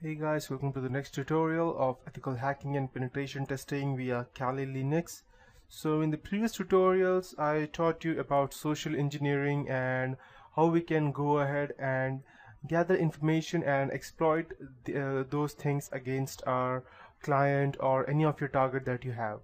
Hey guys, welcome to the next tutorial of ethical hacking and penetration testing via Kali Linux. So in the previous tutorials, I taught you about social engineering and how we can go ahead and gather information and exploit those things against our client or any of your target that you have.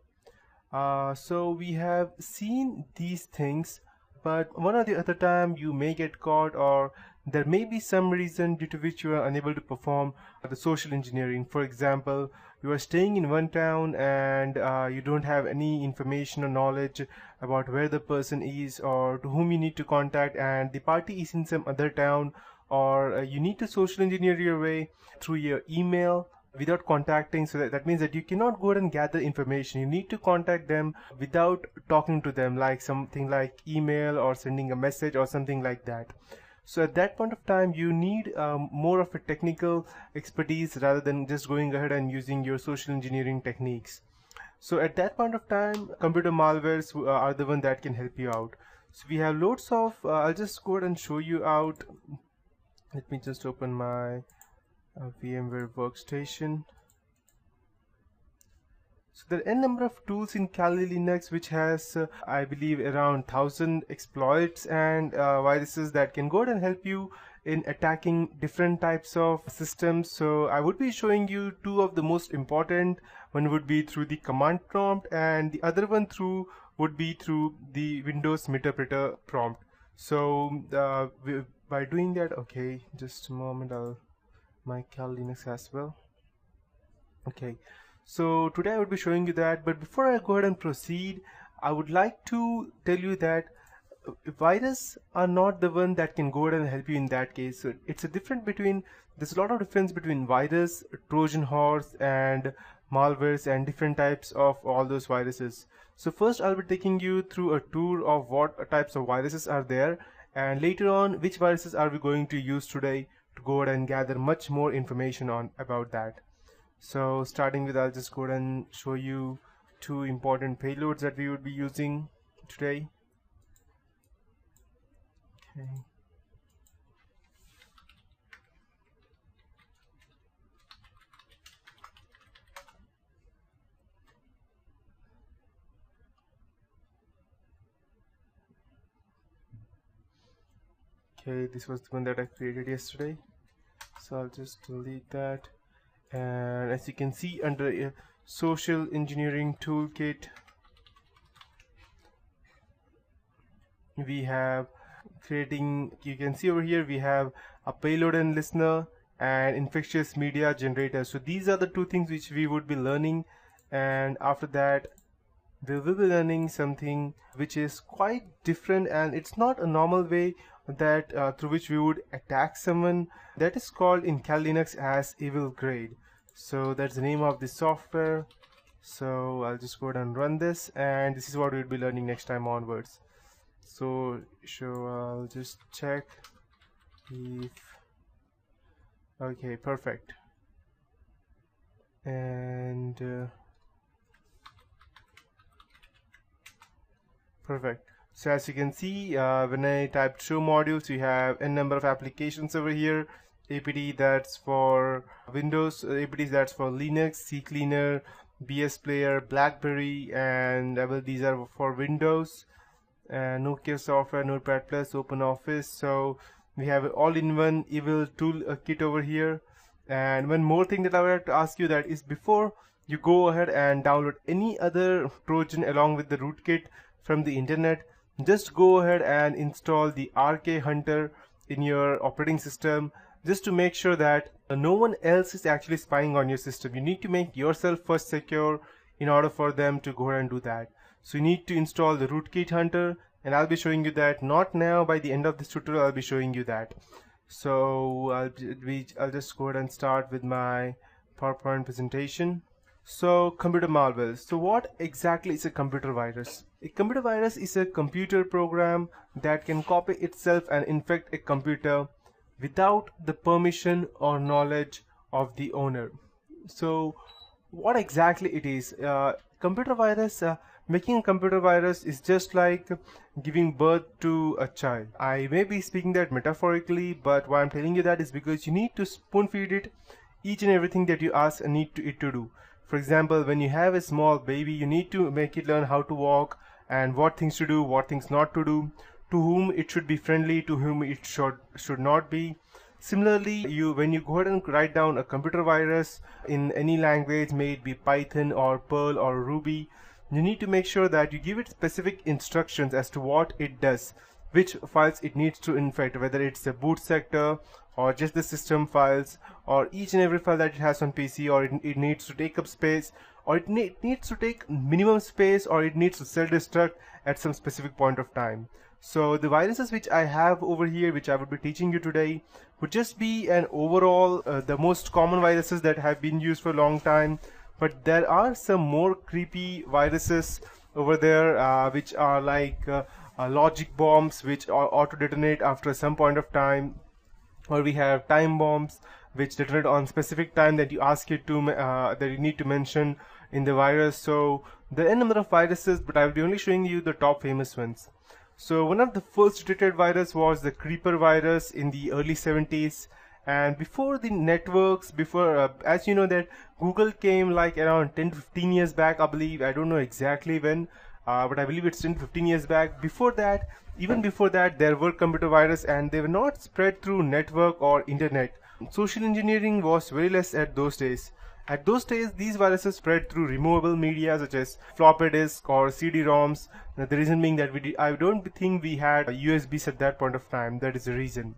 So we have seen these things, but one or the other time you may get caught, or there may be some reason due to which you are unable to perform the social engineering. For example, you are staying in one town and you don't have any information or knowledge about where the person is or to whom you need to contact, and the party is in some other town, or you need to social engineer your way through your email without contacting. So that means that you cannot go ahead and gather information. You need to contact them without talking to them, like something like email or sending a message or something like that. So at that point of time you need more of a technical expertise rather than just going ahead and using your social engineering techniques. So at that point of time, computer malwares are the one that can help you out. So we have loads of I'll just go ahead and show you out. Let me just open my VMware workstation. So there are n number of tools in Kali Linux which has I believe around 1000 exploits and viruses that can go ahead and help you in attacking different types of systems. So I would be showing you two of the most important. One would be through the command prompt and the other one would be through the Windows interpreter prompt. So by doing that, okay, just a moment, I'll my Kali Linux as well. Okay, so today I would be showing you that, but before I go ahead and proceed, I would like to tell you that viruses are not the one that can go ahead and help you in that case. So it's a difference between, there's a lot of difference between virus, Trojan horse and malwares and different types of all those viruses. So first I'll be taking you through a tour of what types of viruses are there, and later on which viruses are we going to use today to go ahead and gather much more information on about that. So starting with, I'll just go ahead and show you two important payloads that we would be using today. Okay. Okay, this was the one that I created yesterday. So I'll just delete that. And as you can see under social engineering toolkit, we have creating, you can see over here we have a payload and listener and infectious media generator. So these are the two things which we would be learning, and after that we will be learning something which is quite different, and it's not a normal way that through which we would attack someone. That is called in Kali Linux as evil grade. So that's the name of the software. So I'll just go ahead and run this, and this is what we'll be learning next time onwards. So I'll just check if, okay, perfect. And perfect. So as you can see, when I typed show modules, you have n number of applications over here. APT that's for Windows, APT that's for Linux, CCleaner, BS Player, BlackBerry, and these are for Windows, Nokia software, Notepad Plus, OpenOffice. So we have all-in-one evil tool kit over here. And one more thing that I would have to ask you, that is before you go ahead and download any other Trojan along with the rootkit from the internet, just go ahead and install the RK Hunter in your operating system, just to make sure that no one else is actually spying on your system. You need to make yourself first secure in order for them to go ahead and do that. So you need to install the rootkit hunter, and I'll be showing you that, not now, by the end of this tutorial I'll be showing you that. So I'll just go ahead and start with my PowerPoint presentation. So computer malware. So what exactly is a computer virus? A computer virus is a computer program that can copy itself and infect a computer without the permission or knowledge of the owner. So what exactly it is? Computer virus, making a computer virus is just like giving birth to a child. I may be speaking that metaphorically, but why I'm telling you that is because you need to spoon feed it each and everything that you ask it to do. For example, when you have a small baby, you need to make it learn how to walk and what things to do, what things not to do, to whom it should be friendly, to whom it should not be. Similarly, when you go ahead and write down a computer virus in any language, may it be Python or Perl or Ruby, you need to make sure that you give it specific instructions as to what it does, which files it needs to infect, whether it's the boot sector or just the system files, or each and every file that it has on PC, or it needs to take up space, or it needs to take minimum space, or it needs to self-destruct at some specific point of time. So the viruses which I have over here, which I would be teaching you today, would just be an overall the most common viruses that have been used for a long time. But there are some more creepy viruses over there, which are like logic bombs, which auto detonate after some point of time, or we have time bombs which detonate on specific time that you ask it to that you need to mention in the virus. So there are a number of viruses, but I will be only showing you the top famous ones. So one of the first detected virus was the creeper virus in the early 70s, and before the networks, as you know that Google came like around 10 to 15 years back, I believe. I don't know exactly when, but I believe it's 10 to 15 years back. Before that, even before that, there were computer viruses, and they were not spread through network or internet. Social engineering was very less at those days. At those days, these viruses spread through removable media such as floppy disk or CD-ROMs. Now, the reason being that I don't think we had USBs at that point of time. That is the reason.